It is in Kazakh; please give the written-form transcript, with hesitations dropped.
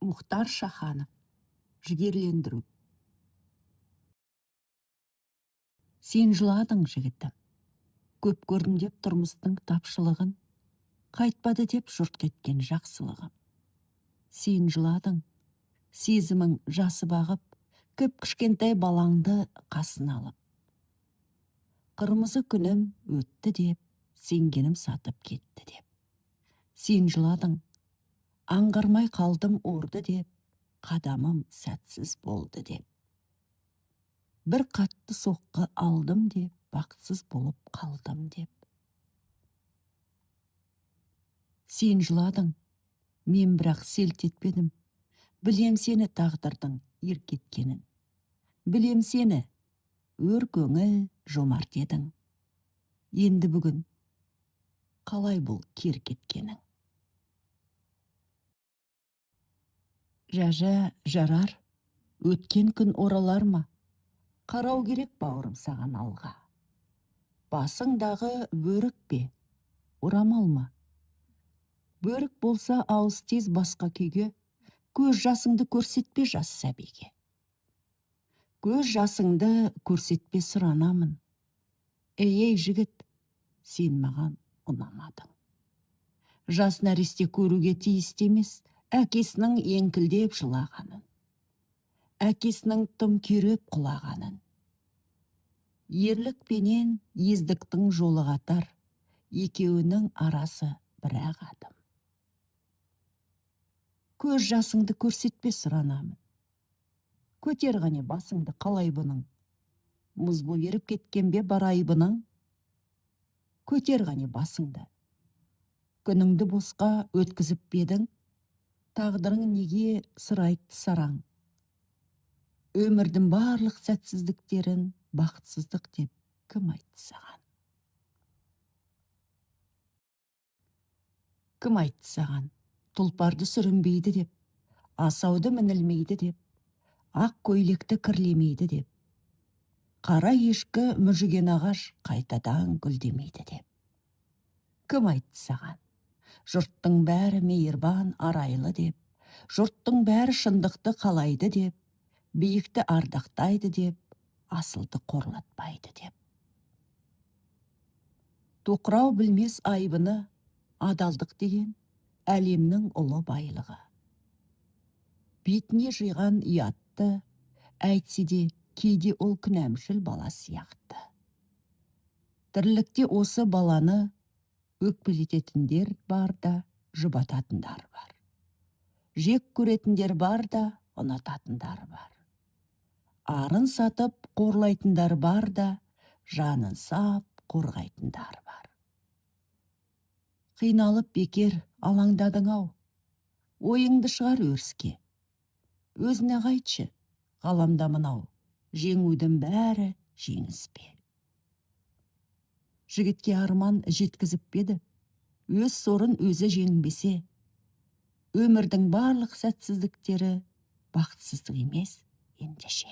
Мұхтар Шаханов. Жігерлендіру. Сен жыладың, жігітім. Көп көрдім деп тұрмыстың тапшылығын, қайтпады деп жұрт кеткен жақсылығым. Сен жыладың, сезімің жасы бағып, көп кішкентай балаңды қасын алып. Қырмызы күнім өтті деп, сенгенім сатып кетті деп. Сен жыладың, аңғармай қалдым орды деп, қадамым сәтсіз болды деп. Бір қатты соққы алдым деп, бақытсыз болып қалдым деп. Сен жыладың, мен бірақ селт етпедім. Білем сені тағдырдың еркеткенін. Білем сені өр көңіл жомарт едің. Енді бүгін қалай бұл кер кеткенің? Жажа жарар, өткен күн оралар ма? Қарау керек бауырым саған алға. Басыңдағы бөрік пе, орамал ма? Бөрік болса ауыз тез басқа күйге, көз жасыңды көрсетпе жас сәбиге. Көз жасыңды көрсетпе сұранамын. Ей жігіт, сен маған ұнамадың. Жас нәресте көруге тиісті емес, әкесінің еңкілдеп жылағанын, әкесінің тым күйреп құлағанын. Ерлік пенен ездіктің жолы қатар, екеуінің арасы бір-ақ адым. Көз жасыңды көрсетпе сұранамын. Көтер ғане басыңды қалай бұның? Мұз боп еріп кеткен бе бар айбының? Көтер ғане басыңды. Күніңді босқа өткізіп бедің, тағдырың неге сыр айтты сараң? Өмірдің барлық сәтсіздіктерін бақытсыздық деп кім айтты саған? Кім айтты саған? Тұлпарды сүрінбейді деп, асауды мінілмейді деп, ақ көйлекті кірлемейді деп, қара ешкі мүжіген ағаш қайтадан гүлдемейді деп. Кім айтты саған? Жұрттың бәрі мейірбан арайлы деп, жұрттың бәрі шындықты қалайды деп, биікті ардақтайды деп, асылды қорлатпайды деп. Тоқырау білмес айбыны, адалдық деген әлемнің ұлы байлығы. Бетіне жиған ұятты, әйтсе де кейде ол күнәмшіл бала сияқты. Тірлікте осы баланы өкпелететіндер бар да, жұбататындар бар. Жек көретіндер бар да, ұнататындар бар. Арын сатып қорлайтындар бар да, жанын сап қорғайтындар бар. Қиналып бекер алаңдадың-ау, ойыңды шығар өріске. Өзіне қайтшы, ғаламда мынау, жеңудің бәрі жеңіс пе? Жігітке арман жеткізіп беді, өз сорын өзі жеңбесе, өмірдің барлық сәтсіздіктері бақытсыздық емес ендеше.